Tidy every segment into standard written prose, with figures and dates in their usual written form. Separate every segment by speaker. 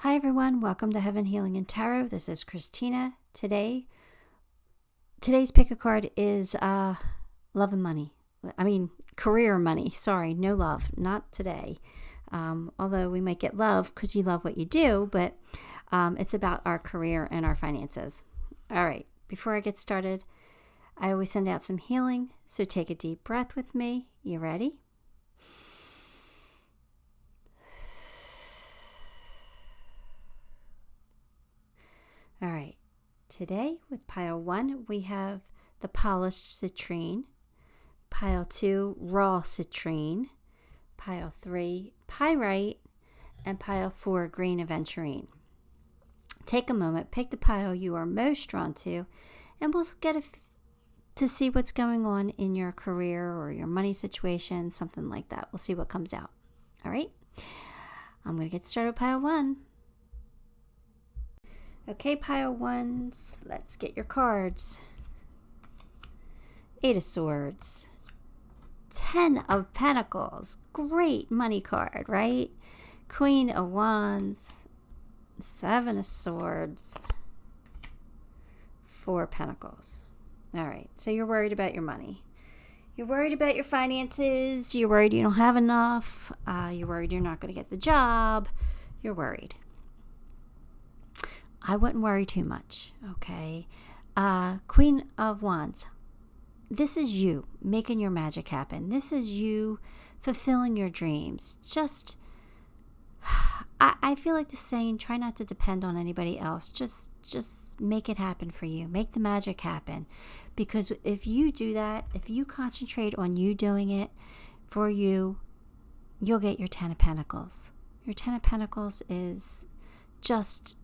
Speaker 1: Hi everyone, welcome to Heaven Healing and Tarot. This is Christina. Today's pick a card is love and money. Career and money. Sorry, no love, not today. Although we might get love because you love what you do, but it's about our career and our finances. All right, before I get started, I always send out some healing, so take a deep breath with me. You ready? All right, today with pile 1, we have the polished citrine, pile 2, raw citrine, pile 3, pyrite, and pile 4, green aventurine. Take a moment, pick the pile you are most drawn to, and we'll get to see what's going on in your career or your money situation, something like that. We'll see what comes out. All right, I'm going to get started with pile 1. Okay, pile 1s, let's get your cards. 8 of Swords, 10 of Pentacles, great money card, right? Queen of Wands, 7 of Swords, 4 Pentacles. All right, so you're worried about your money. You're worried about your finances. You're worried you don't have enough. You're worried you're not going to get the job. You're worried. I wouldn't worry too much, okay? Queen of Wands. This is you making your magic happen. This is you fulfilling your dreams. Just, I feel like the saying, try not to depend on anybody else. Just make it happen for you. Make the magic happen. Because if you do that, if you concentrate on you doing it for you, you'll get your 10 of Pentacles. Your 10 of Pentacles is just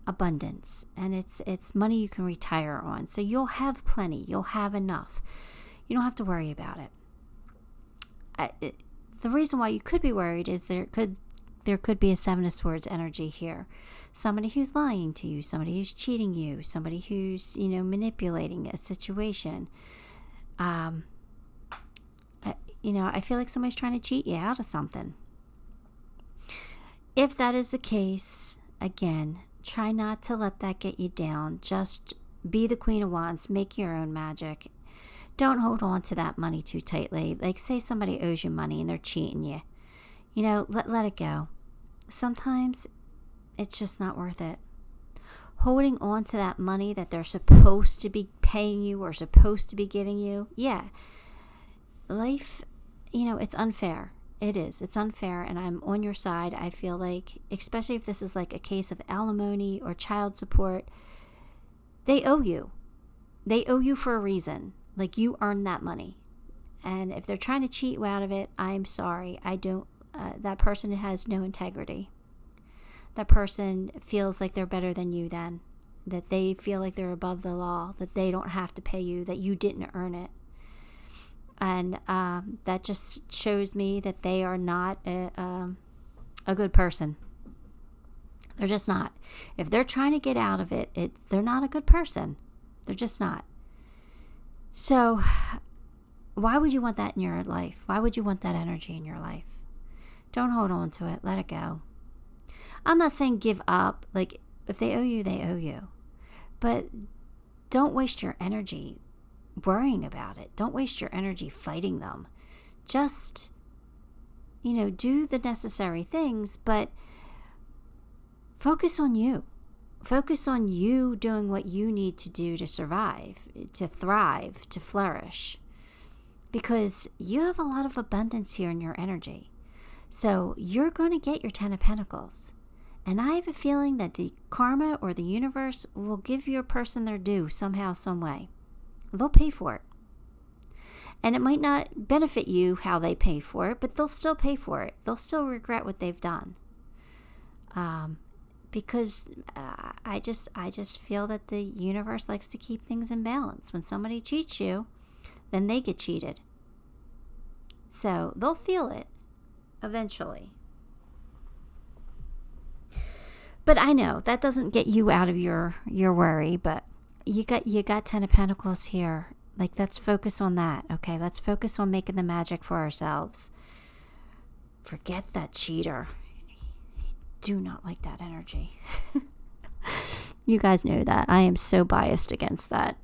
Speaker 1: abundance, and it's money you can retire on. So you'll have plenty. You'll have enough. You don't have to worry about it. The reason why you could be worried is there could be a 7 of Swords energy here. Somebody who's lying to you, somebody who's cheating you, somebody who's, manipulating a situation. I feel like somebody's trying to cheat you out of something. If that is the case, again, try not to let that get you down. Just be the Queen of Wands. Make your own magic. Don't hold on to that money too tightly. Like, say somebody owes you money and they're cheating you. Let it go. Sometimes it's just not worth it. Holding on to that money that they're supposed to be paying you or supposed to be giving you, yeah. Life, it's unfair. It is. It's unfair, and I'm on your side. I feel like, especially if this is like a case of alimony or child support, they owe you. They owe you for a reason. Like, you earned that money. And if they're trying to cheat you out of it, I'm sorry. That person has no integrity. That person feels like they're better than you then. That they feel like they're above the law. That they don't have to pay you. That you didn't earn it. And that just shows me that they are not a good person. They're just not. If they're trying to get out of it, they're not a good person. They're just not. So why would you want that in your life? Why would you want that energy in your life? Don't hold on to it. Let it go. I'm not saying give up. Like, if they owe you, they owe you. But don't waste your energy worrying about it. Don't waste your energy fighting them. Just, do the necessary things, but focus on you. Focus on you doing what you need to do to survive, to thrive, to flourish. Because you have a lot of abundance here in your energy. So you're going to get your 10 of Pentacles. And I have a feeling that the karma or the universe will give your person their due somehow, some way. They'll pay for it. And it might not benefit you how they pay for it, but they'll still pay for it. They'll still regret what they've done. Because I just feel that the universe likes to keep things in balance. When somebody cheats you, then they get cheated. So they'll feel it eventually. But I know that doesn't get you out of your worry, but you got 10 of Pentacles here. Like, let's focus on that, okay? Let's focus on making the magic for ourselves. Forget that cheater. do not like that energy. You guys know that. I am so biased against that.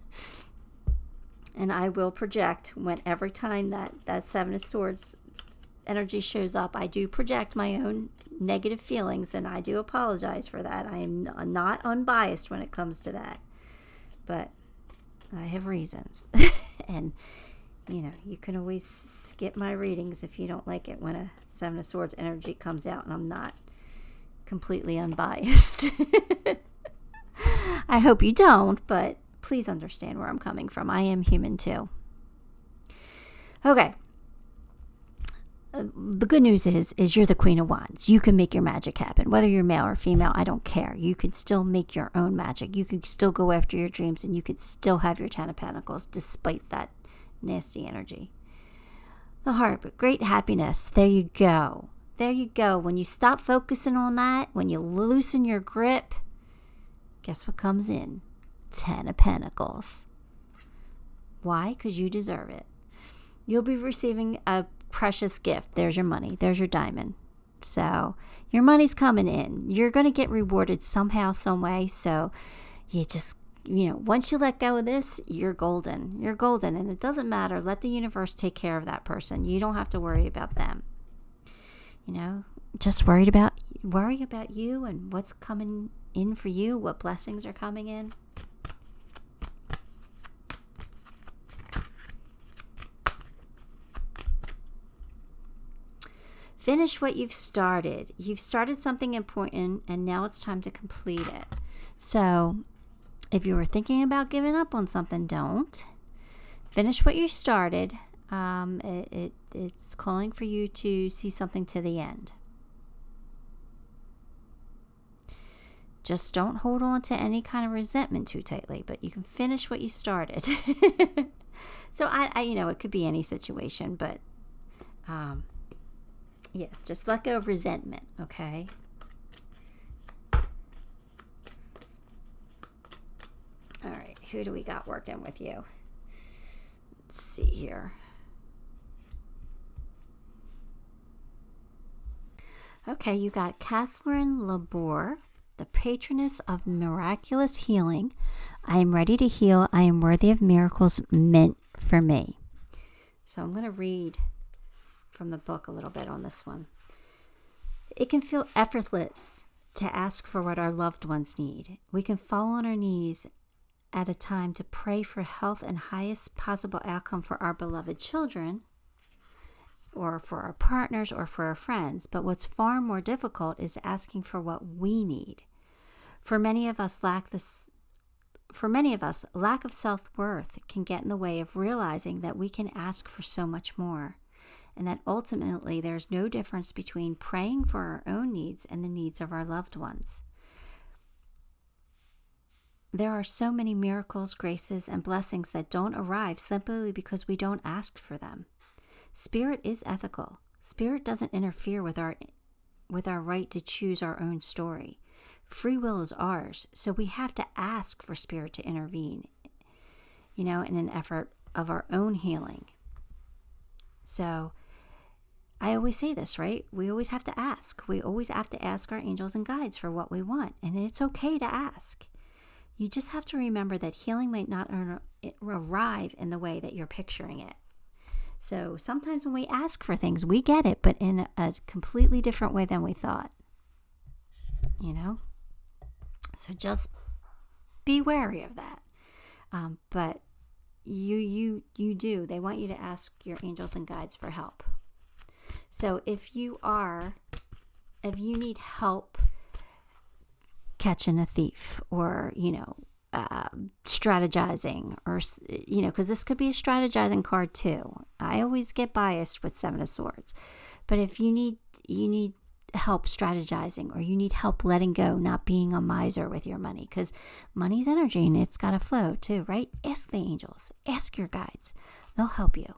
Speaker 1: And I will project when every time that Seven of Swords energy shows up, I do project my own negative feelings, and I do apologize for that. I am not unbiased when it comes to that. But I have reasons. And, you can always skip my readings if you don't like it when a Seven of Swords energy comes out and I'm not completely unbiased. I hope you don't, but please understand where I'm coming from. I am human too. Okay. The good news is you're the Queen of Wands. You can make your magic happen. Whether you're male or female, I don't care. You can still make your own magic. You can still go after your dreams, and you could still have your Ten of Pentacles despite that nasty energy. The Heart, but great happiness. There you go. There you go. When you stop focusing on that, when you loosen your grip, guess what comes in? Ten of Pentacles. Why? Because you deserve it. You'll be receiving a precious gift. There's your money. There's your diamond. So your money's coming in. You're going to get rewarded somehow, some way. So you just, once you let go of this, you're golden. You're golden. And it doesn't matter. Let the universe take care of that person. You don't have to worry about them. Just worry about you and what's coming in for you, what blessings are coming in. Finish what you've started. You've started something important, and now it's time to complete it. So if you were thinking about giving up on something, don't. Finish what you started. It's calling for you to see something to the end. Just don't hold on to any kind of resentment too tightly, but you can finish what you started. So I it could be any situation, but yeah, just let go of resentment, okay? All right, who do we got working with you? Let's see here. Okay, you got Catherine Labor, the patroness of miraculous healing. I am ready to heal. I am worthy of miracles meant for me. So I'm going to read from the book a little bit on this one. It can feel effortless to ask for what our loved ones need. We can fall on our knees at a time to pray for health and highest possible outcome for our beloved children, or for our partners, or for our friends. But what's far more difficult is asking for what we need. For many of us, lack of self-worth can get in the way of realizing that we can ask for so much more, and that ultimately there's no difference between praying for our own needs and the needs of our loved ones. There are so many miracles, graces, and blessings that don't arrive simply because we don't ask for them. Spirit is ethical. Spirit doesn't interfere with our right to choose our own story. Free will is ours, so we have to ask for Spirit to intervene, in an effort of our own healing. So I always say this, right? We always have to ask. We always have to ask our angels and guides for what we want, and it's okay to ask. You just have to remember that healing might not arrive in the way that you're picturing it. So sometimes when we ask for things, we get it, but in a completely different way than we thought. So just be wary of that. But you do. They want you to ask your angels and guides for help. So if you need help catching a thief, or strategizing, or because this could be a strategizing card too. I always get biased with Seven of Swords, but if you need help strategizing, or you need help letting go, not being a miser with your money, because money's energy and it's got to flow too, right? Ask the angels, ask your guides. They'll help you.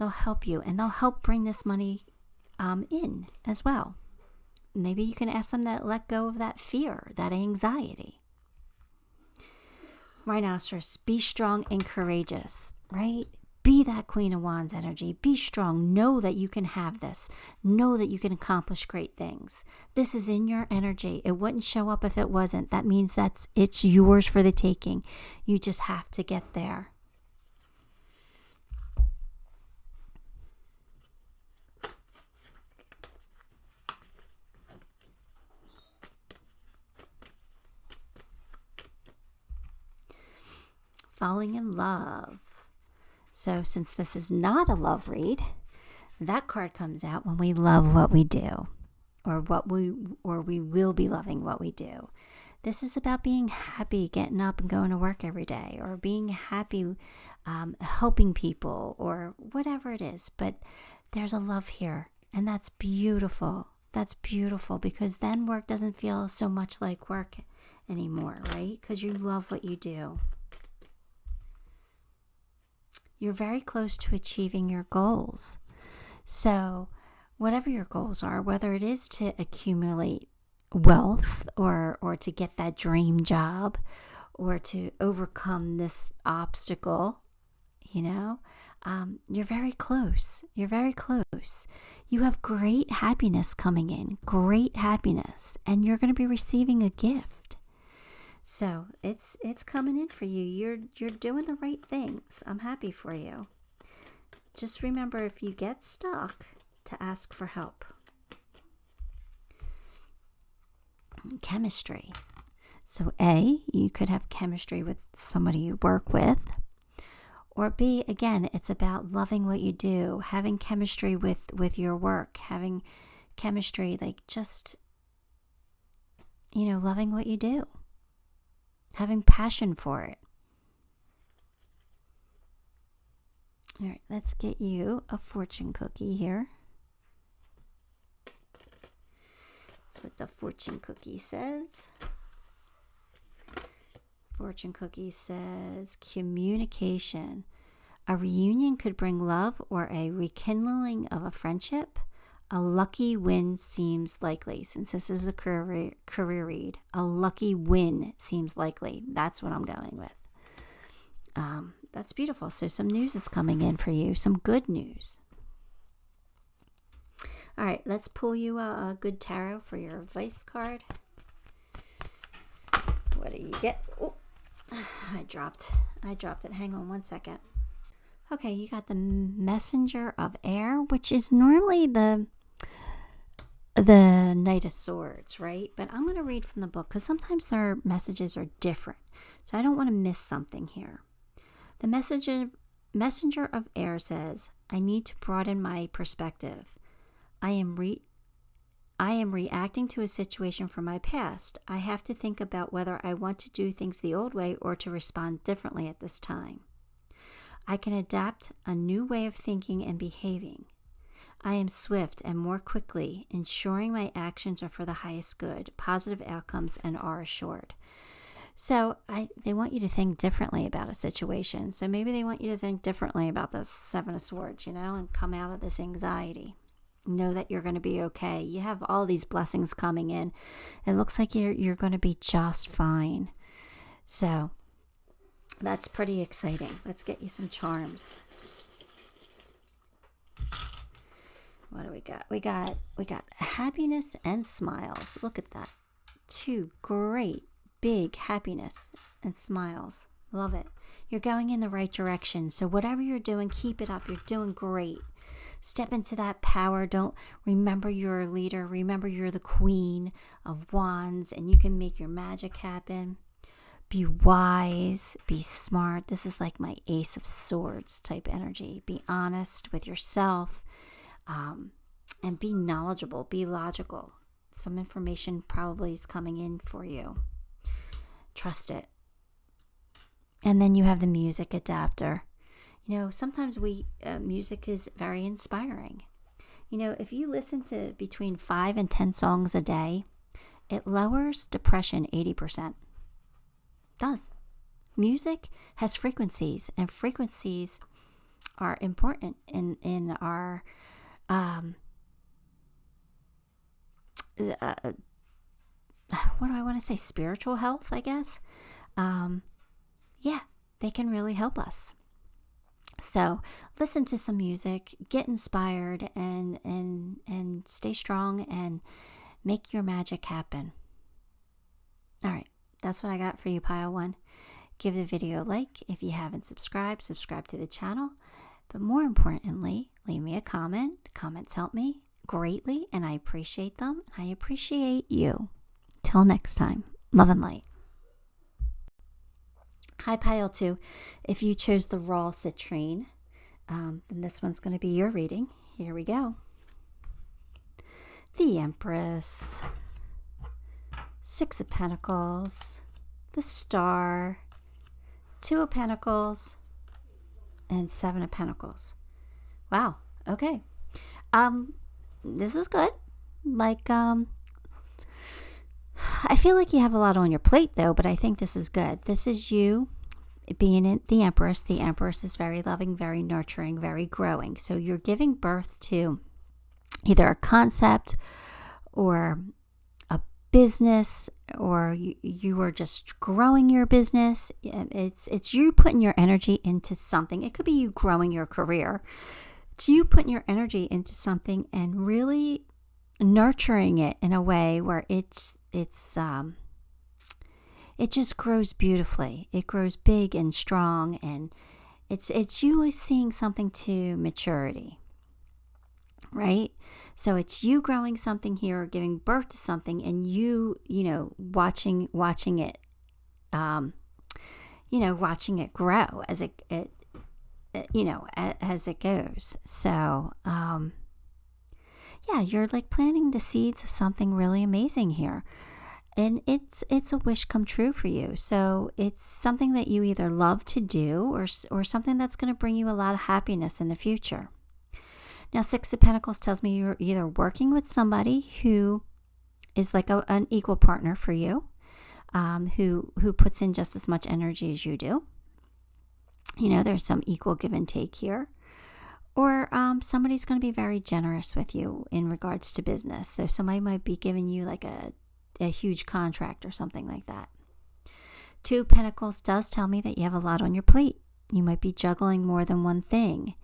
Speaker 1: And they'll help bring this money in as well. Maybe you can ask them to let go of that fear, that anxiety. Rhinoceros, be strong and courageous, right? Be that Queen of Wands energy. Be strong. Know that you can have this. Know that you can accomplish great things. This is in your energy. It wouldn't show up if it wasn't. That means it's yours for the taking. You just have to get there. Falling in love. So since this is not a love read, that card comes out when we love what we do, or we will be loving what we do. This is about being happy, getting up and going to work every day, or being happy, helping people, or whatever it is. But there's a love here, and that's beautiful. That's beautiful, because then work doesn't feel so much like work anymore, right? Because you love what you do. You're very close to achieving your goals. So whatever your goals are, whether it is to accumulate wealth or to get that dream job or to overcome this obstacle, you're very close. You're very close. You have great happiness coming in, great happiness, and you're going to be receiving a gift. So it's coming in for you. You're doing the right things. I'm happy for you. Just remember, if you get stuck, to ask for help. Chemistry. So A, you could have chemistry with somebody you work with. Or B, again, it's about loving what you do, having chemistry with your work, having chemistry, like just, loving what you do. Having passion for it. All right, let's get you a fortune cookie here. That's what the fortune cookie says. Fortune cookie says communication. A reunion could bring love or a rekindling of a friendship. A lucky win seems likely. Since this is a career read, a lucky win seems likely. That's what I'm going with. That's beautiful. So some news is coming in for you. Some good news. All right, let's pull you a good tarot for your advice card. What do you get? Oh, I dropped it. Hang on one second. Okay, you got the Messenger of Air, which is normally the Knight of Swords, right? But I'm going to read from the book because sometimes their messages are different. So I don't want to miss something here. The Messenger of Air says, I need to broaden my perspective. I am reacting to a situation from my past. I have to think about whether I want to do things the old way or to respond differently at this time. I can adapt a new way of thinking and behaving. I am swift and more quickly, ensuring my actions are for the highest good, positive outcomes, and are assured. So they want you to think differently about a situation. So maybe they want you to think differently about the Seven of Swords, and come out of this anxiety. Know that you're going to be okay. You have all these blessings coming in. It looks like you're going to be just fine. So that's pretty exciting. Let's get you some charms. What do we got? We got happiness and smiles. Look at that. Two great big happiness and smiles. Love it. You're going in the right direction. So whatever you're doing, keep it up. You're doing great. Step into that power. Don't remember you're a leader. Remember you're the Queen of Wands and you can make your magic happen. Be wise. Be smart. This is like my Ace of Swords type energy. Be honest with yourself. And be knowledgeable. Be logical. Some information probably is coming in for you. Trust it. And then you have the music adapter. Sometimes music is very inspiring. If you listen to between 5 and 10 songs a day, it lowers depression 80%. It does. Music has frequencies, and frequencies are important in our what do I want to say? Spiritual health, I guess. Yeah, they can really help us. So listen to some music, get inspired, and stay strong and make your magic happen. All right, that's what I got for you, Pile 1. Give the video a like. If you haven't subscribed, subscribe to the channel. But more importantly, leave me a comment. Comments help me greatly, and I appreciate them. I appreciate you. Till next time, love and light. Hi, Pile 2. If you chose the raw citrine, then this one's going to be your reading. Here we go. The Empress, Six of Pentacles, the Star, Two of Pentacles, and Seven of Pentacles. Wow. Okay. This is good. Like, I feel like you have a lot on your plate, though, but I think this is good. This is you being the Empress. The Empress is very loving, very nurturing, very growing. So you're giving birth to either a concept or a business, or you are just growing your business. It's you putting your energy into something. It could be you growing your career. It's you putting your energy into something and really nurturing it in a way where it just grows beautifully. It grows big and strong, and it's you seeing something to maturity, right? So it's you growing something here, giving birth to something, and you know watching it, watching it grow as it as it goes. So yeah, you're like planting the seeds of something really amazing here. And it's a wish come true for you. So it's something that you either love to do or something that's going to bring you a lot of happiness in the future. Now, Six of Pentacles tells me you're either working with somebody who is like an equal partner for you, who puts in just as much energy as you do. You know, there's some equal give and take here. Or somebody's going to be very generous with you in regards to business. So somebody might be giving you like a huge contract or something like that. Two of Pentacles does tell me that you have a lot on your plate. You might be juggling more than one thing.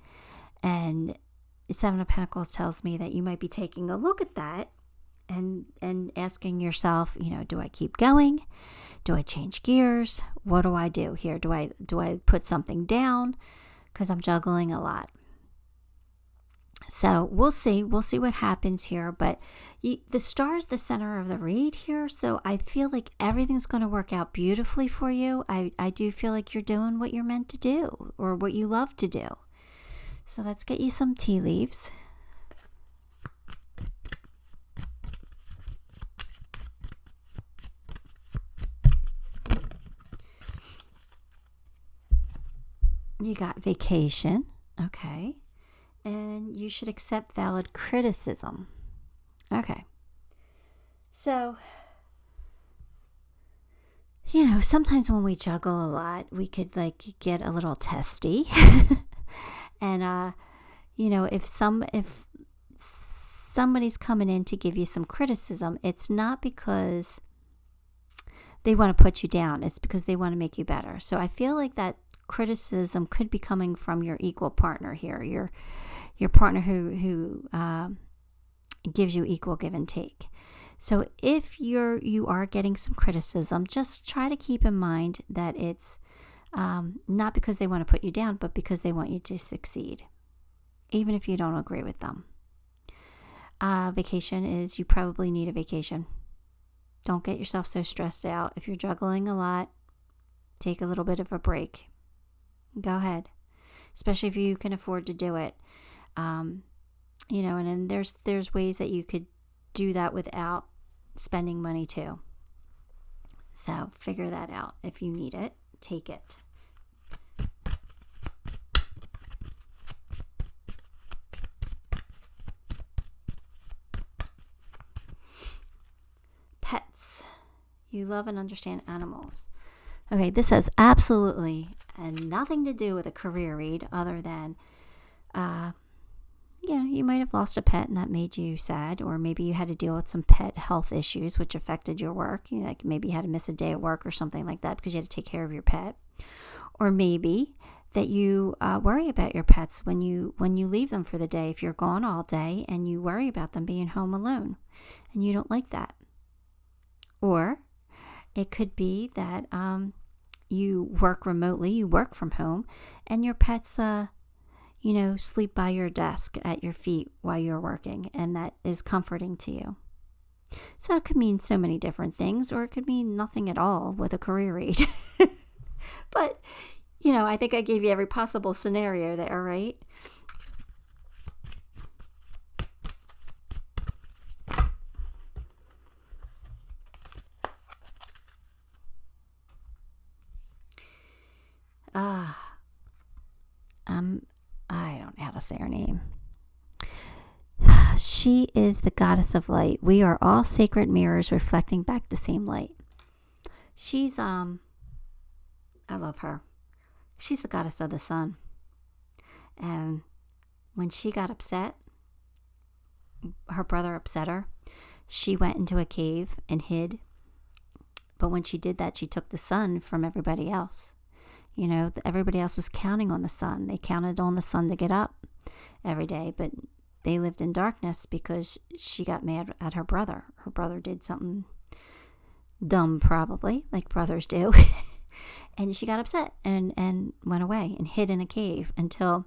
Speaker 1: And Seven of Pentacles tells me that you might be taking a look at that and asking yourself, do I keep going? Do I change gears? What do I do here? Do I put something down? Because I'm juggling a lot. So we'll see what happens here, but the Star is the center of the read here, so I feel like everything's going to work out beautifully for you. I do feel like you're doing what you're meant to do, or what you love to do. So let's get you some tea leaves. You got vacation, okay. And you should accept valid criticism. Okay. So, sometimes when we juggle a lot, we could like get a little testy. And, if somebody's coming in to give you some criticism, it's not because they want to put you down. It's because they want to make you better. So I feel like that criticism could be coming from your equal partner here. Your partner who gives you equal give and take. So if you are getting some criticism, just try to keep in mind that it's not because they want to put you down, but because they want you to succeed, even if you don't agree with them. Vacation is, you probably need a vacation. Don't get yourself so stressed out. If you're juggling a lot, take a little bit of a break. Go ahead, especially if you can afford to do it. And then there's ways that you could do that without spending money too. So figure that out. If you need it, take it. Pets. You love and understand animals. Okay, this has absolutely nothing to do with a career read other than you might have lost a pet and that made you sad, or maybe you had to deal with some pet health issues which affected your work. Like maybe you had to miss a day at work or something like that because you had to take care of your pet. Or maybe that you worry about your pets when you leave them for the day. If you're gone all day and you worry about them being home alone and you don't like that. Or it could be that you work remotely, you work from home, and your pets sleep by your desk at your feet while you're working, and that is comforting to you. So it could mean so many different things, or it could mean nothing at all with a career read. But, I think I gave you every possible scenario there, right? I don't know how to say her name. She is the goddess of light. We are all sacred mirrors reflecting back the same light. She's, I love her. She's the goddess of the sun. And when she got upset, her brother upset her, she went into a cave and hid. But when she did that, she took the sun from everybody else. Everybody else was counting on the sun. They counted on the sun to get up every day, but they lived in darkness because she got mad at her brother. Her brother did something dumb, probably, like brothers do. And she got upset and went away and hid in a cave until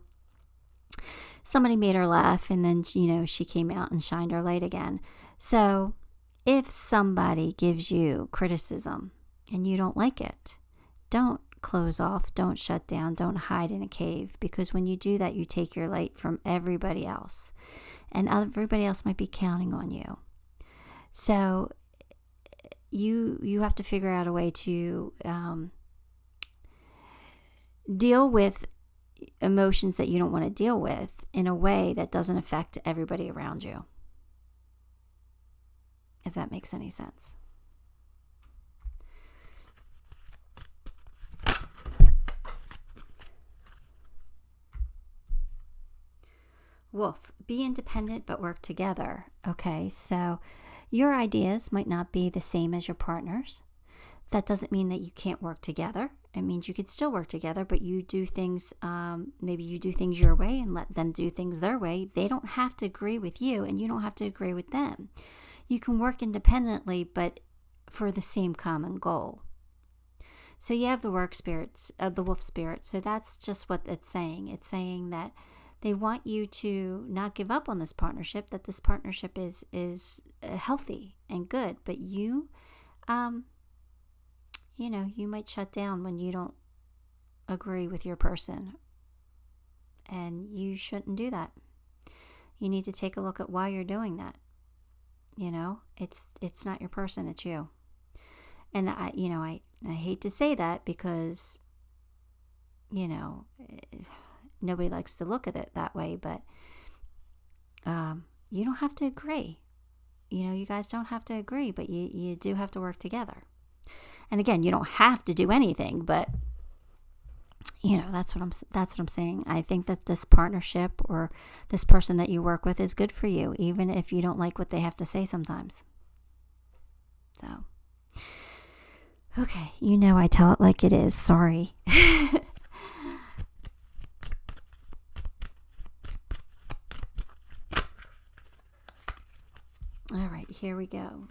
Speaker 1: somebody made her laugh. And then, she came out and shined her light again. So if somebody gives you criticism and you don't like it, don't close off, don't shut down, don't hide in a cave, because when you do that, you take your light from everybody else, and everybody else might be counting on you. So you have to figure out a way to deal with emotions that you don't want to deal with in a way that doesn't affect everybody around you, if that makes any sense. Wolf, be independent but work together. Okay, so your ideas might not be the same as your partner's. That doesn't mean that you can't work together. It means you could still work together, but you do things, maybe you do things your way and let them do things their way. They don't have to agree with you, and you don't have to agree with them. You can work independently, but for the same common goal. So you have the work spirits, the wolf spirit. So that's just what it's saying. It's saying that they want you to not give up on this partnership, that this partnership is healthy and good, but you might shut down when you don't agree with your person, and you shouldn't do that. You need to take a look at why you're doing that. It's not your person, it's you. And I hate to say that because, nobody likes to look at it that way, but you don't have to agree. You guys don't have to agree, but you do have to work together. And again, you don't have to do anything, but that's what I'm saying. I think that this partnership or this person that you work with is good for you, even if you don't like what they have to say sometimes. So, okay, I tell it like it is. Sorry. All right, here we go.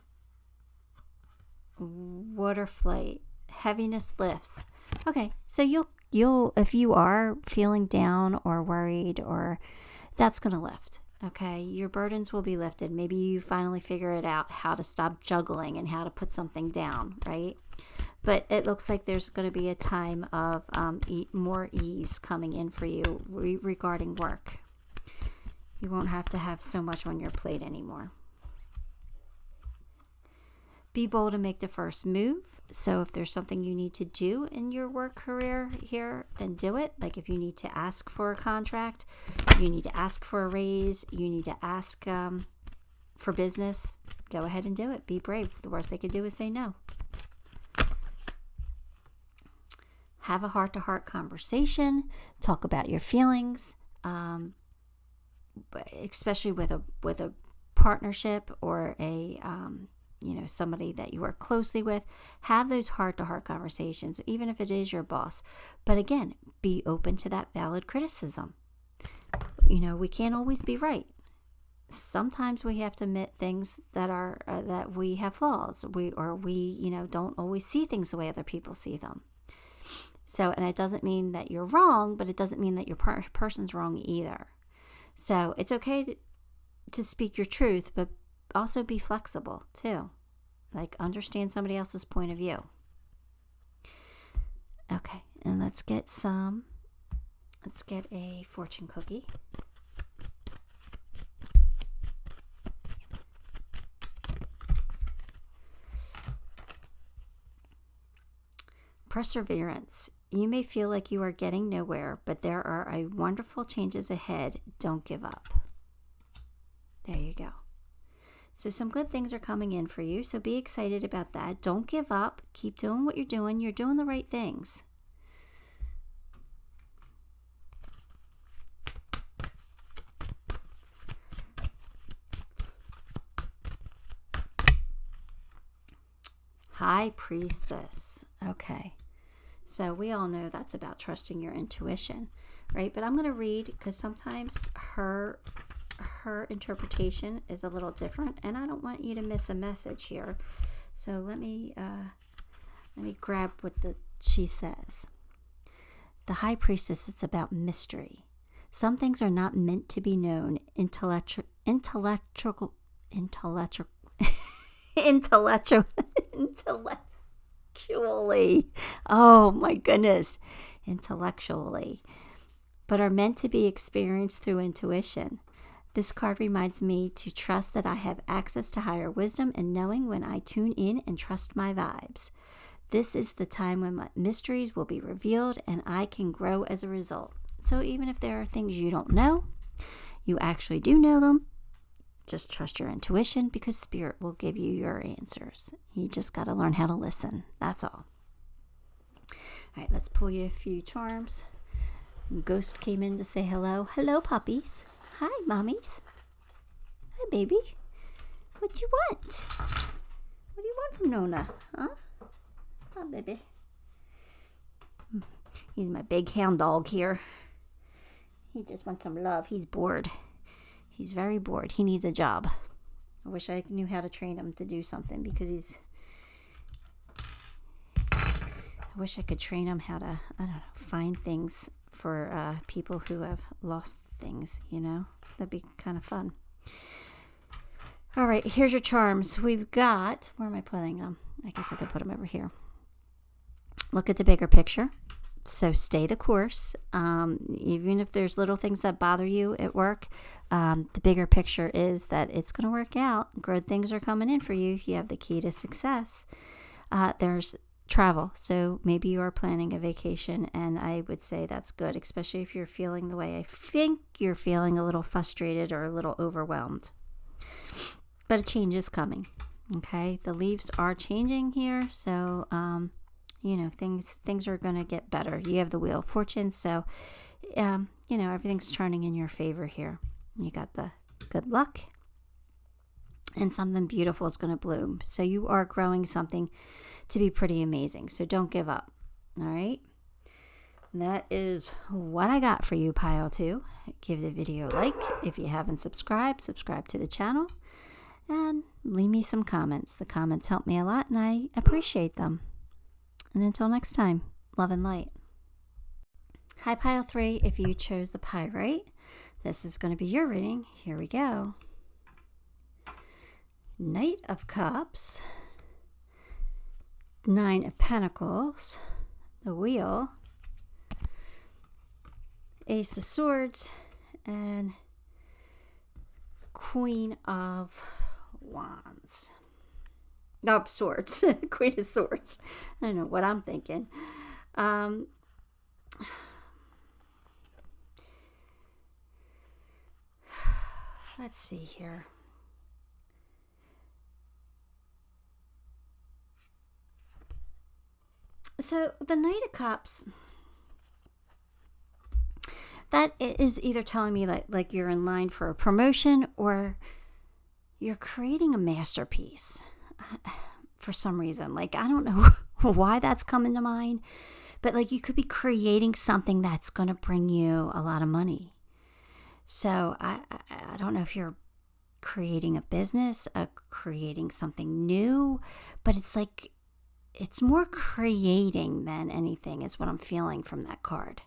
Speaker 1: Water flight, heaviness lifts. Okay, so you'll if you are feeling down or worried, or that's going to lift. Okay, your burdens will be lifted. Maybe you finally figure it out how to stop juggling and how to put something down, right? But it looks like there's going to be a time of more ease coming in for you regarding work. You won't have to have so much on your plate anymore. Be bold and make the first move. So if there's something you need to do in your work career here, then do it. Like if you need to ask for a contract, you need to ask for a raise, you need to ask for business, go ahead and do it. Be brave. The worst they could do is say no. Have a heart-to-heart conversation. Talk about your feelings, especially with a partnership or a somebody that you work closely with. Have those heart-to-heart conversations, even if it is your boss. But again, be open to that valid criticism. We can't always be right. Sometimes we have to admit things that are that we have flaws. We don't always see things the way other people see them. So, and it doesn't mean that you're wrong, but it doesn't mean that your person's wrong either. So it's okay to speak your truth, but also be flexible too. Like, understand somebody else's point of view. Okay, and let's get a fortune cookie. Perseverance. You may feel like you are getting nowhere, but there are wonderful changes ahead. Don't give up. There you go. So some good things are coming in for you, so be excited about that. Don't give up. Keep doing what you're doing. You're doing the right things. High Priestess. Okay. So we all know that's about trusting your intuition, right? But I'm going to read, because sometimes her interpretation is a little different, and I don't want you to miss a message here. So let me grab what she says. The High Priestess, it's about mystery. Some things are not meant to be known intellectually. Oh my goodness. Intellectually. But are meant to be experienced through intuition. This card reminds me to trust that I have access to higher wisdom and knowing when I tune in and trust my vibes. This is the time when my mysteries will be revealed and I can grow as a result. So even if there are things you don't know, you actually do know them. Just trust your intuition, because Spirit will give you your answers. You just got to learn how to listen. That's all. All right, let's pull you a few charms. Ghost came in to say hello. Hello, puppies. Hi, mommies. Hi, baby. What you want? What do you want from Nona? Huh? Hi, baby. He's my big hound dog here. He just wants some love. He's bored. He's very bored. He needs a job. I wish I knew how to train him to do something, because I wish I could train him how to, find things for people who have lost things, That'd be kind of fun. All right, here's your charms. We've got, where am I putting them? I guess I could put them over here. Look at the bigger picture. So stay the course. Even if there's little things that bother you at work, the bigger picture is that it's going to work out. Good things are coming in for you. You have the key to success. There's travel. So maybe you are planning a vacation, and I would say that's good, especially if you're feeling the way I think you're feeling, a little frustrated or a little overwhelmed. But a change is coming. Okay, the leaves are changing here, so things are going to get better. You have the Wheel of Fortune, so everything's turning in your favor here. You got the good luck, and something beautiful is going to bloom. So you are growing something to be pretty amazing. So don't give up. All right. And that is what I got for you, Pile 2. Give the video a like. If you haven't subscribed, subscribe to the channel. And leave me some comments. The comments help me a lot, and I appreciate them. And until next time, love and light. Hi, Pile 3. If you chose the Pyrite, this is going to be your reading. Here we go. Knight of Cups, Nine of Pentacles, the Wheel, Ace of Swords, and Queen of Wands. No, Swords. Queen of Swords. I don't know what I'm thinking. Let's see here. So the Knight of Cups, that is either telling me like you're in line for a promotion, or you're creating a masterpiece. for some reason. Like, I don't know why that's coming to mind, but like you could be creating something that's going to bring you a lot of money. So I don't know if you're creating a business, creating something new, but it's like, it's more creating than anything is what I'm feeling from that card.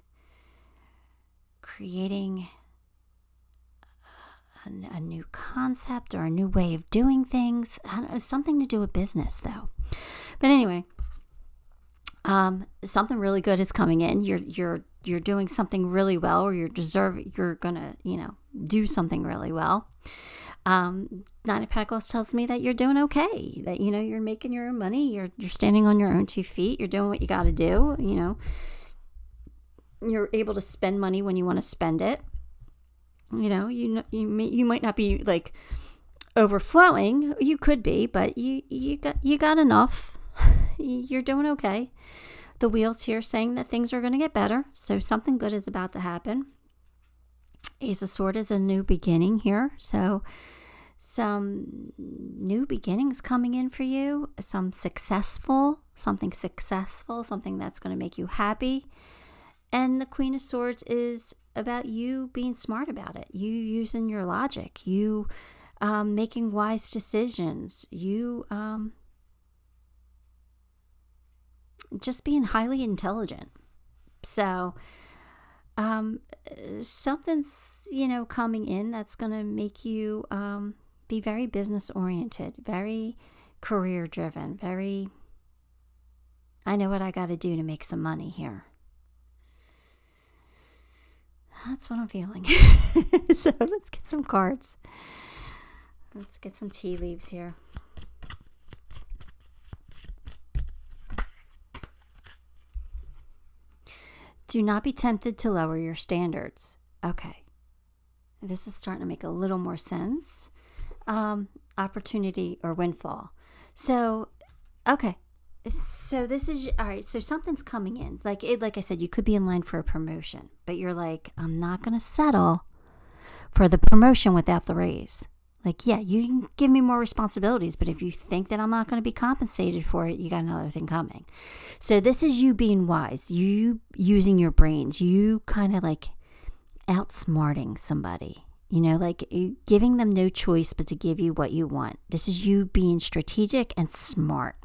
Speaker 1: Creating a new concept or a new way of doing things. Something to do with business though. But anyway, something really good is coming in. You're doing something really well, or you're gonna, do something really well. Nine of Pentacles tells me that you're doing okay, that, you're making your own money. You're standing on your own 2 feet. You're doing what you got to do. You're able to spend money when you want to spend it. You might not be like overflowing. You could be, but you got enough. You're doing okay. The wheel's here saying that things are going to get better. So something good is about to happen. Ace of Swords is a new beginning here. So some new beginnings coming in for you. Something successful, something that's going to make you happy. And the Queen of Swords is about you being smart about it. You using your logic. You making wise decisions. You just being highly intelligent. So something's, coming in that's going to make you be very business oriented, very career driven, very, I know what I got to do to make some money here. That's what I'm feeling. So let's get some cards. Let's get some tea leaves here. Do not be tempted to lower your standards. Okay. This is starting to make a little more sense. Opportunity or windfall. So, okay. So this is, all right, so something's coming in. Like I said, you could be in line for a promotion, but you're like, I'm not going to settle for the promotion without the raise. Like, yeah, you can give me more responsibilities, but if you think that I'm not going to be compensated for it, you got another thing coming. So this is you being wise, you using your brains, you kind of like outsmarting somebody, like giving them no choice but to give you what you want. This is you being strategic and smart.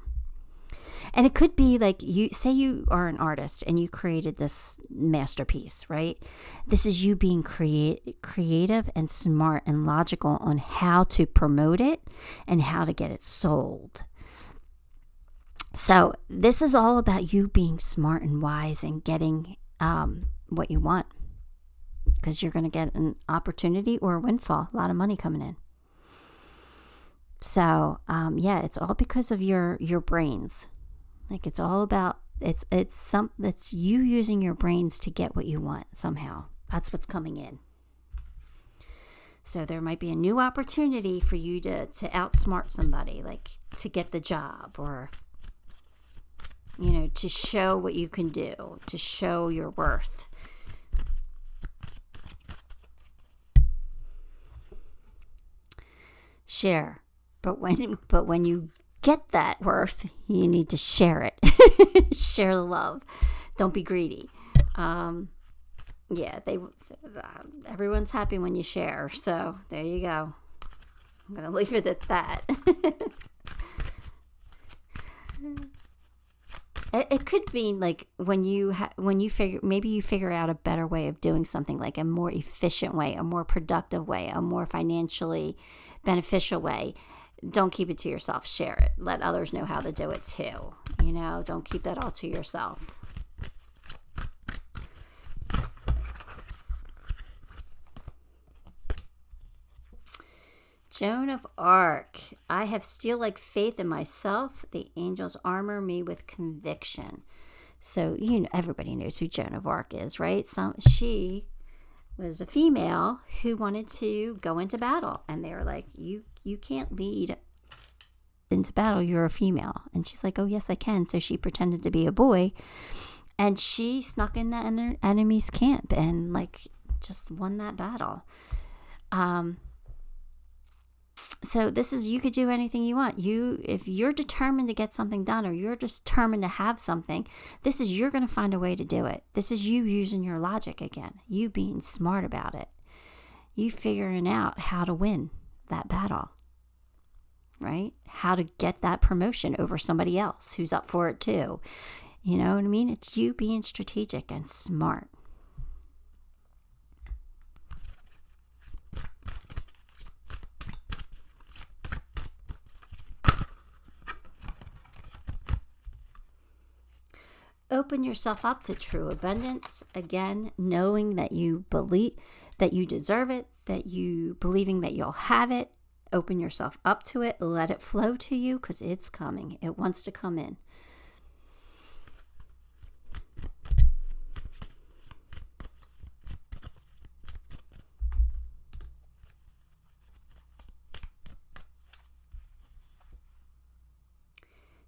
Speaker 1: And it could be like, you say you are an artist and you created this masterpiece, right? This is you being creative and smart and logical on how to promote it and how to get it sold. So this is all about you being smart and wise and getting what you want, because you're going to get an opportunity or a windfall, a lot of money coming in. So yeah, it's all because of your brains. Like, it's all about, it's you using your brains to get what you want somehow. That's what's coming in. So there might be a new opportunity for you to outsmart somebody, like to get the job, or, to show what you can do, to show your worth. Share. But when you get that worth, you need to share it. Share the love. Don't be greedy. Yeah, everyone's happy when you share. So there you go. I'm gonna leave it at that. It could mean like when you figure out a better way of doing something, like a more efficient way, a more productive way, a more financially beneficial way. Don't keep it to yourself. Share it. Let others know how to do it too. Don't keep that all to yourself. Joan of Arc. I have steel-like faith in myself. The angels armor me with conviction. So, everybody knows who Joan of Arc is, right? She was a female who wanted to go into battle. And they were like, you can't lead into battle. You're a female. And she's like, oh, yes, I can. So she pretended to be a boy. And she snuck in the enemy's camp and, just won that battle. So this is, you could do anything you want. If you're determined to get something done, or you're determined to have something, you're going to find a way to do it. This is you using your logic again, you being smart about it, you figuring out how to win that battle, right? How to get that promotion over somebody else who's up for it too. You know what I mean? It's you being strategic and smart. Open yourself up to true abundance. Again, knowing that you believe that you deserve it, that you believing that you'll have it. Open yourself up to it. Let it flow to you, because it's coming. It wants to come in.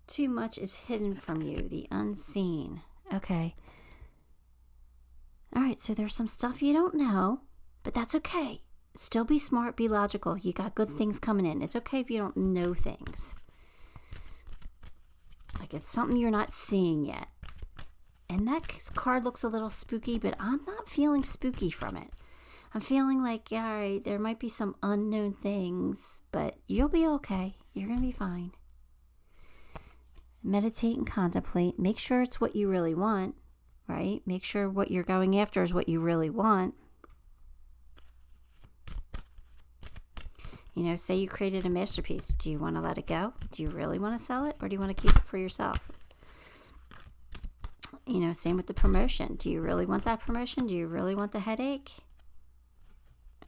Speaker 1: Too much is hidden from you, the unseen. Okay. All right, so there's some stuff you don't know, but that's okay. Still be smart, be logical. You got good things coming in. It's okay if you don't know things. Like, it's something you're not seeing yet. And that card looks a little spooky, but I'm not feeling spooky from it. I'm feeling like, yeah, all right, there might be some unknown things, but you'll be okay. You're going to be fine. Meditate and contemplate. Make sure it's what you really want, right? Make sure what you're going after is what you really want. You know, say you created a masterpiece. Do you want to let it go? Do you really want to sell it, or do you want to keep it for yourself? You know, same with the promotion. Do you really want that promotion? Do you really want the headache?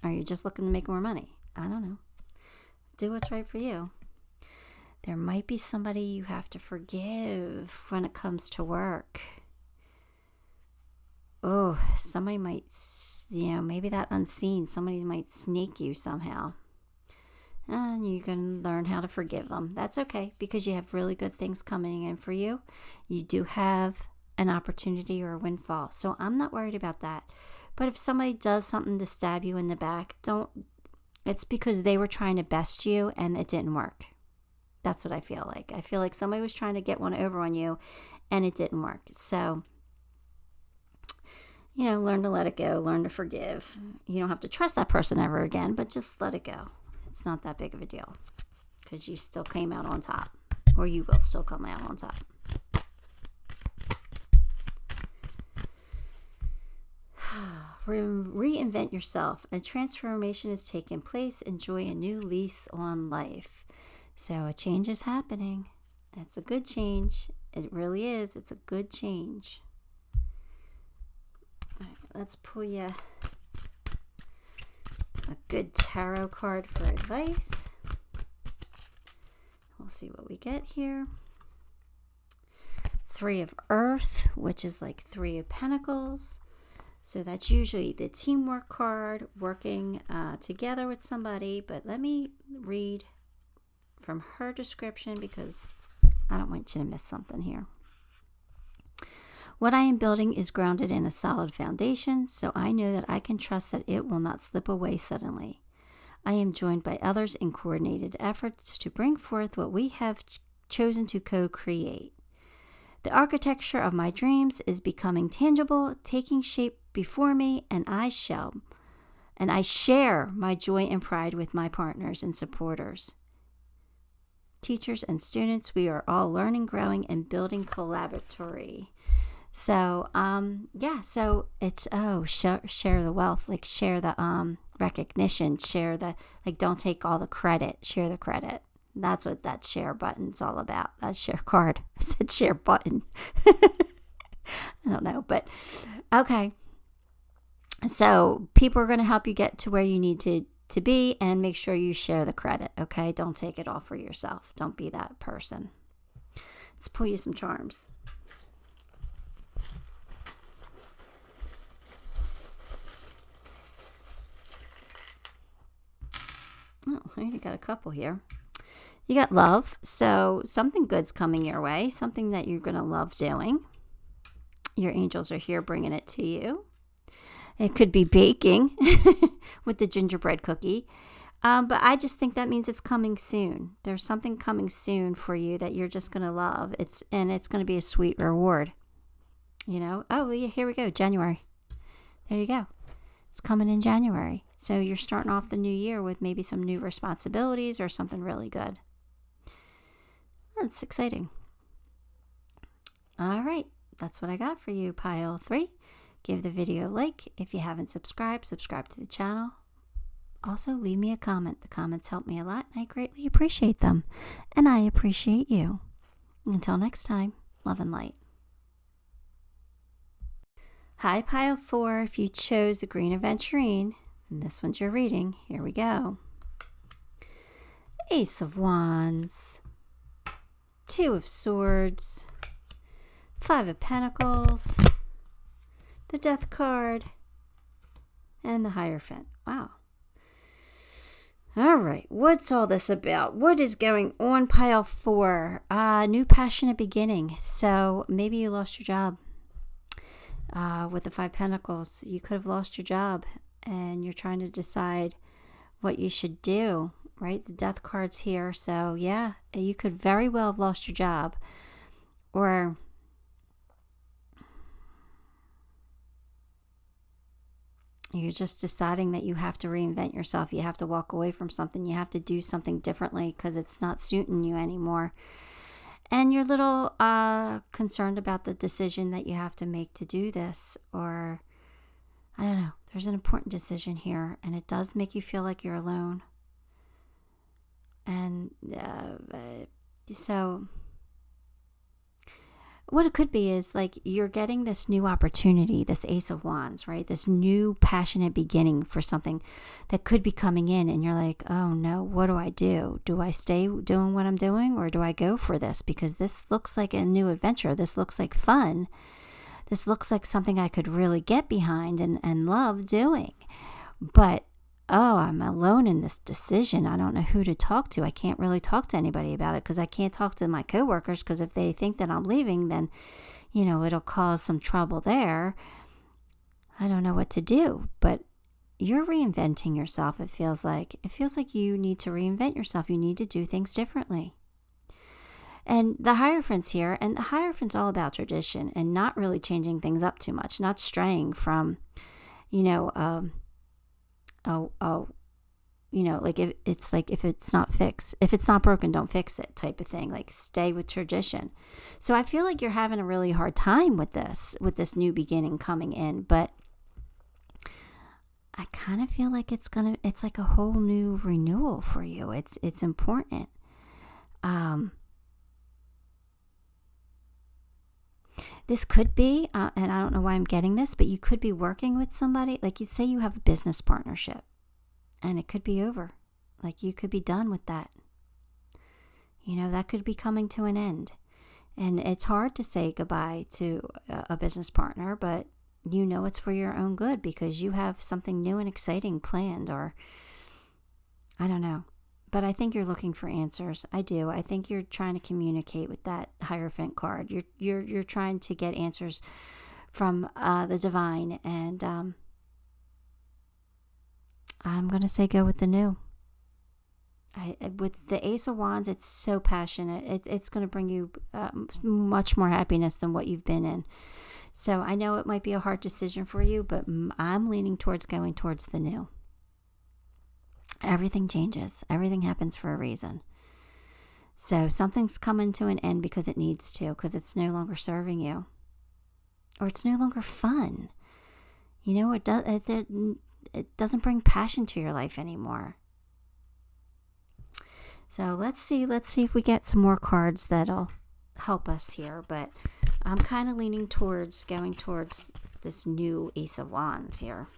Speaker 1: Are you just looking to make more money? I don't know. Do what's right for you. There might be somebody you have to forgive when it comes to work. Oh, somebody might, maybe that unseen, somebody might snake you somehow. And you can learn how to forgive them. That's okay, because you have really good things coming in for you. You do have an opportunity or a windfall. So I'm not worried about that. But if somebody does something to stab you in the back, it's because they were trying to best you and it didn't work. That's what I feel like. I feel like somebody was trying to get one over on you and it didn't work. So, learn to let it go, learn to forgive. You don't have to trust that person ever again, but just let it go. It's not that big of a deal, because you still came out on top, or you will still come out on top. Reinvent yourself. A transformation is taking place. Enjoy a new lease on life. So a change is happening. It's a good change. It really is. It's a good change. All right, let's pull you a good tarot card for advice. We'll see what we get here. 3 of Earth, which is like 3 of Pentacles. So that's usually the teamwork card, working together with somebody. But let me read from her description, because I don't want you to miss something here. What I am building is grounded in a solid foundation, so I know that I can trust that it will not slip away suddenly. I am joined by others in coordinated efforts to bring forth what we have chosen to co-create. The architecture of my dreams is becoming tangible, taking shape before me, and I share my joy and pride with my partners and supporters. Teachers and students, we are all learning, growing, and building collaboratively. So, so it's, share the wealth, like share the recognition, share the, like, don't take all the credit, share the credit. That's what that share button's all about. That share card. I said share button. I don't know, but okay. So people are going to help you get to where you need to be, and make sure you share the credit, okay? Don't take it all for yourself. Don't be that person. Let's pull you some charms. Oh, I already got a couple here. You got love. So something good's coming your way, something that you're going to love doing. Your angels are here bringing it to you. It could be baking with the gingerbread cookie. But I just think that means it's coming soon. There's something coming soon for you that you're just going to love. It's going to be a sweet reward. You know? Oh, yeah, here we go. January. There you go. It's coming in January. So you're starting off the new year with maybe some new responsibilities or something really good. That's exciting. All right. That's what I got for you, pile 3. Give the video a like. If you haven't subscribed, subscribe to the channel. Also, leave me a comment. The comments help me a lot, and I greatly appreciate them. And I appreciate you. Until next time, love and light. Hi, pile 4. If you chose the green aventurine, and this one's your reading, here we go. Ace of Wands, 2 of Swords, 5 of Pentacles, the Death card, and the Hierophant. Wow. All right, what's all this about? What is going on, pile 4? New passionate beginning. So maybe you lost your job. With the 5 Pentacles, you could have lost your job and you're trying to decide what you should do, right? The Death card's here. So yeah, you could very well have lost your job, or you're just deciding that you have to reinvent yourself. You have to walk away from something. You have to do something differently because it's not suiting you anymore. And you're a little concerned about the decision that you have to make to do this. Or, I don't know, there's an important decision here. And it does make you feel like you're alone. And so what it could be is like you're getting this new opportunity, this Ace of Wands, right? This new passionate beginning for something that could be coming in, and you're like, oh no, what do I do? Do I stay doing what I'm doing, or do I go for this? Because this looks like a new adventure. This looks like fun. This looks like something I could really get behind and love doing. But oh, I'm alone in this decision. I don't know who to talk to. I can't really talk to anybody about it because I can't talk to my coworkers, because if they think that I'm leaving, then, you know, it'll cause some trouble there. I don't know what to do. But you're reinventing yourself, it feels like. It feels like you need to reinvent yourself. You need to do things differently. And the Hierophant's here, and the Hierophant's all about tradition and not really changing things up too much, not straying from, you know, you know, like if it's not fixed, if it's not broken, don't fix it type of thing. Like stay with tradition. So I feel like you're having a really hard time with this new beginning coming in, but I kind of feel like it's like a whole new renewal for you. It's important. This could be, and I don't know why I'm getting this, but you could be working with somebody. Like you say you have a business partnership and it could be over. Like you could be done with that. You know, that could be coming to an end. And it's hard to say goodbye to a business partner, but you know it's for your own good because you have something new and exciting planned, or I don't know. But I think you're looking for answers. I do. I think you're trying to communicate with that Hierophant card. You're trying to get answers from the divine, and I'm going to say go with the new. With the Ace of Wands, it's so passionate. It's going to bring you much more happiness than what you've been in. So I know it might be a hard decision for you, but I'm leaning towards going towards the new. Everything changes. Everything happens for a reason. So something's coming to an end because it needs to, because it's no longer serving you, or it's no longer fun. You know, it doesn't bring passion to your life anymore. So let's see if we get some more cards that'll help us here. But I'm kind of leaning towards going towards this new Ace of Wands here.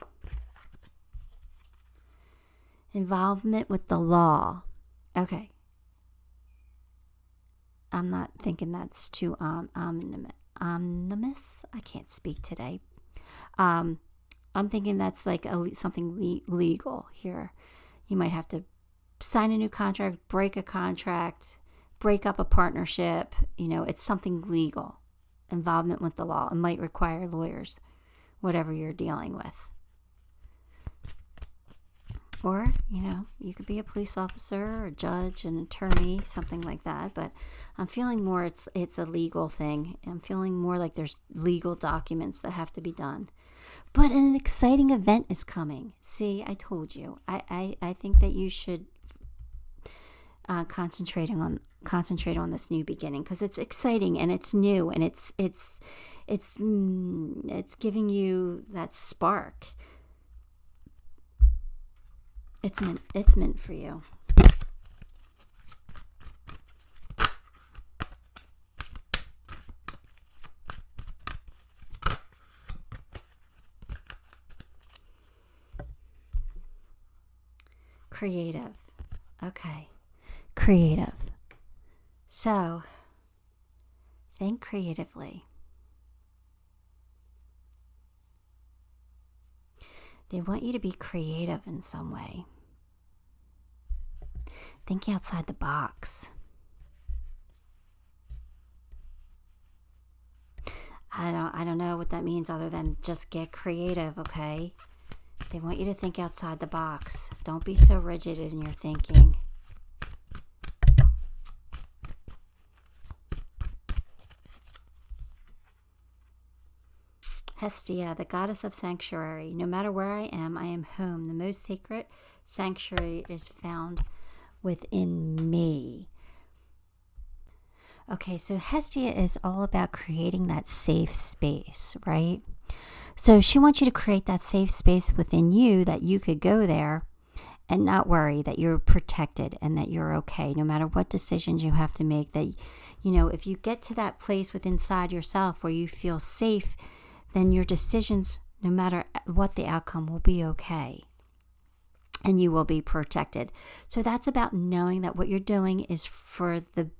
Speaker 1: Involvement with the law. Okay. I'm not thinking that's too omnibus. I can't speak today. I'm thinking that's like something legal here. You might have to sign a new contract, break a contract, break up a partnership. You know, it's something legal. Involvement with the law. It might require lawyers, whatever you're dealing with. Or, you could be a police officer or a judge, an attorney, something like that. But I'm feeling more it's a legal thing. I'm feeling more like there's legal documents that have to be done. But an exciting event is coming. See, I told you. I think that you should concentrate on this new beginning, because it's exciting and it's new and it's giving you that spark. It's meant for you. Creative. Okay. Creative. So, think creatively. They want you to be creative in some way. Think outside the box. I don't know what that means other than just get creative, okay? They want you to think outside the box. Don't be so rigid in your thinking. Hestia, the goddess of sanctuary. No matter where I am home. The most sacred sanctuary is found within me. Okay, so Hestia is all about creating that safe space, right? So she wants you to create that safe space within you that you could go there and not worry, that you're protected and that you're okay, no matter what decisions you have to make. That, if you get to that place within inside yourself where you feel safe, then your decisions, no matter what the outcome, will be okay. And you will be protected. So that's about knowing that what you're doing is for the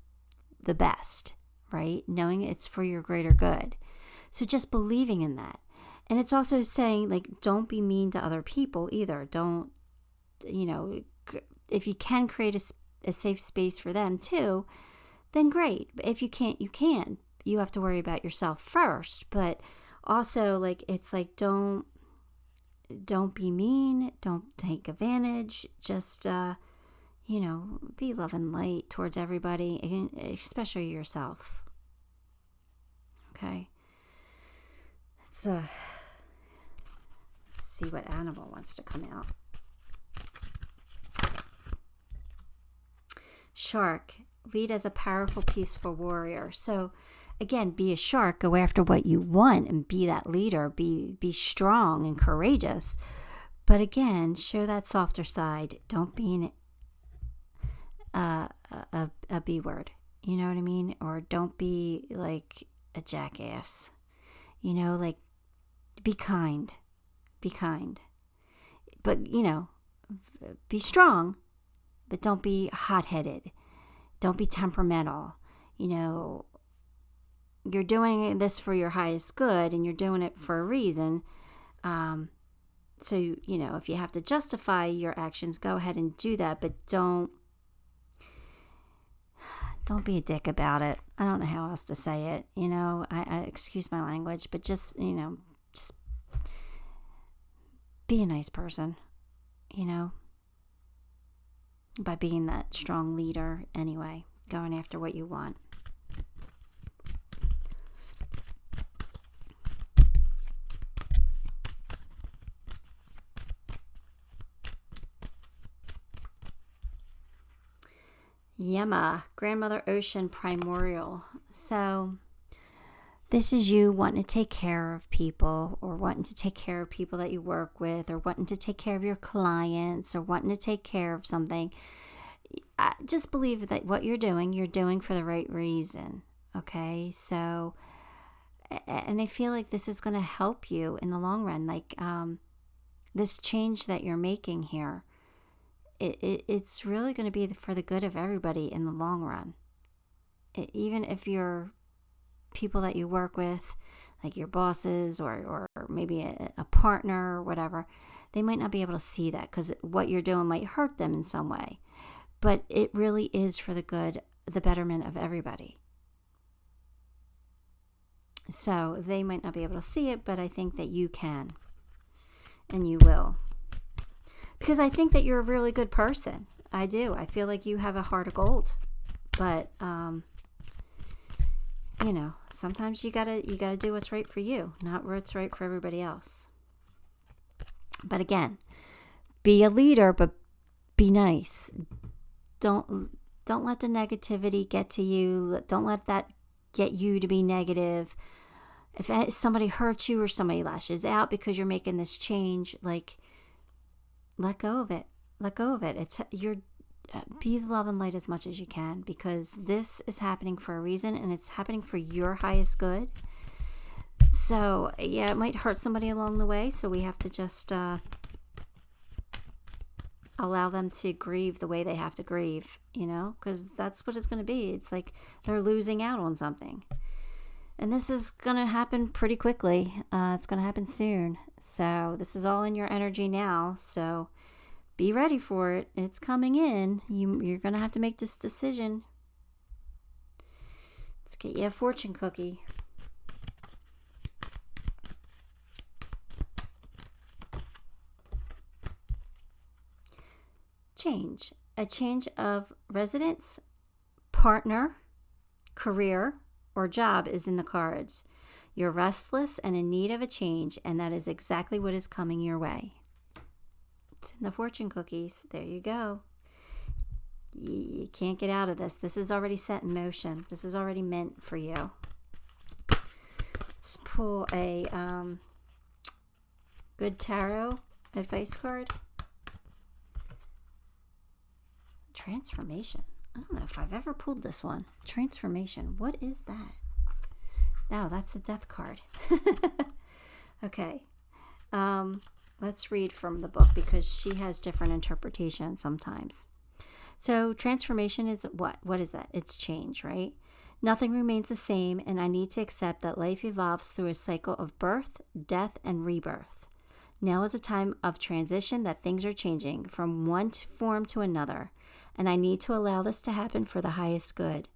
Speaker 1: best, right? Knowing it's for your greater good. So just believing in that. And it's also saying, don't be mean to other people either. Don't, if you can create a safe space for them too, then great. If you can't, you can. You have to worry about yourself first. But also, don't be mean. Don't take advantage. Just, be love and light towards everybody, especially yourself. Okay. Let's see what animal wants to come out. Shark, lead as a powerful, peaceful warrior. So, again, be a shark. Go after what you want and be that leader. Be strong and courageous. But again, show that softer side. Don't be a B word. You know what I mean? Or don't be like a jackass. Be kind. Be kind. But, be strong, but don't be hot-headed. Don't be temperamental. You're doing this for your highest good, and you're doing it for a reason. So, if you have to justify your actions, go ahead and do that, but don't be a dick about it. I don't know how else to say it. I excuse my language, but just be a nice person, by being that strong leader anyway, going after what you want. Yema, Grandmother Ocean Primordial. So this is you wanting to take care of people, or wanting to take care of people that you work with, or wanting to take care of your clients, or wanting to take care of something. I just believe that what you're doing for the right reason. Okay, so, and I feel like this is going to help you in the long run. This change that you're making here, it's really going to be for the good of everybody in the long run. Even if you're people that you work with, like your bosses or maybe a partner or whatever, they might not be able to see that because what you're doing might hurt them in some way. But it really is for the good, the betterment of everybody. So they might not be able to see it, but I think that you can, and you will. Because I think that you're a really good person. I do. I feel like you have a heart of gold. But, you know, sometimes you gotta do what's right for you, not what's right for everybody else. But again, be a leader, but be nice. Don't let the negativity get to you. Don't let that get you to be negative. If somebody hurts you or somebody lashes out because you're making this change, like, let go of it. Let go of it. Be the love and light as much as you can, because this is happening for a reason, and it's happening for your highest good. So, yeah, it might hurt somebody along the way, so we have to just allow them to grieve the way they have to grieve, you know, because that's what it's going to be. It's like they're losing out on something. And this is going to happen pretty quickly. It's going to happen soon. So this is all in your energy now. So be ready for it. It's coming in. You're going to have to make this decision. Let's get you a fortune cookie. Change. A change of residence, partner, career, or job is in the cards. You're restless and in need of a change, and that is exactly what is coming your way. It's in the fortune cookies. There you go. You can't get out of this. This is already set in motion. This is already meant for you. Let's pull a good tarot advice card. Transformation. I don't know if I've ever pulled this one. Transformation. What is that? No, that's a death card. Okay. Let's read from the book, because she has different interpretations sometimes. So transformation is what? What is that? It's change, right? Nothing remains the same, and I need to accept that life evolves through a cycle of birth, death, and rebirth. Now is a time of transition, that things are changing from one form to another, and I need to allow this to happen for the highest good.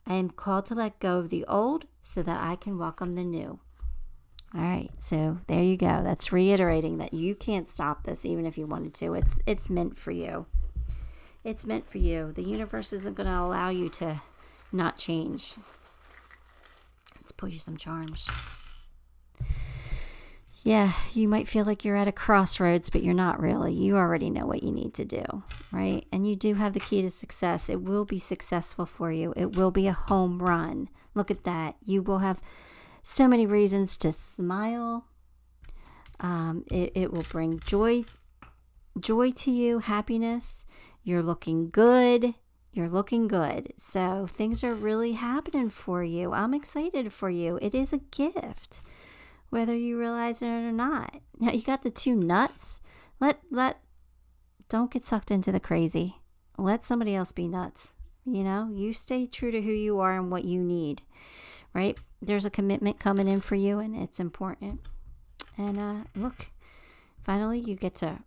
Speaker 1: I am called to let go of the old so that I can welcome the new. All right, so there you go. That's reiterating that you can't stop this even if you wanted to. It's meant for you. It's meant for you. The universe isn't going to allow you to not change. Let's pull you some charms. Yeah, you might feel like you're at a crossroads, but you're not really. You already know what you need to do, right? And you do have the key to success. It will be successful for you. It will be a home run. Look at that. You will have so many reasons to smile. It will bring joy to you, happiness. You're looking good. You're looking good. So things are really happening for you. I'm excited for you. It is a gift, whether you realize it or not. Now, you got the two nuts. Don't get sucked into the crazy. Let somebody else be nuts. You know, you stay true to who you are and what you need, right? There's a commitment coming in for you, and it's important. And look, finally, you get to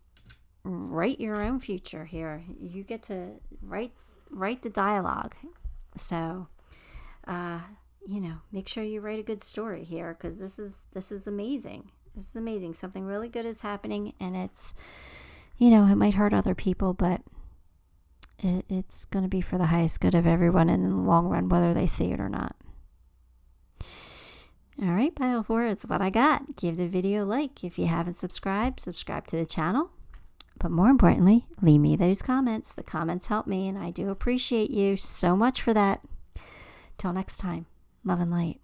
Speaker 1: write your own future here. You get to write the dialogue. So, you know, make sure you write a good story here, because this is amazing. This is amazing. Something really good is happening, and it's, you know, it might hurt other people, but it's going to be for the highest good of everyone in the long run, whether they see it or not. All right, pile 4, it's what I got. Give the video a like. If you haven't subscribed, subscribe to the channel. But more importantly, leave me those comments. The comments help me, and I do appreciate you so much for that. Till next time, love and light.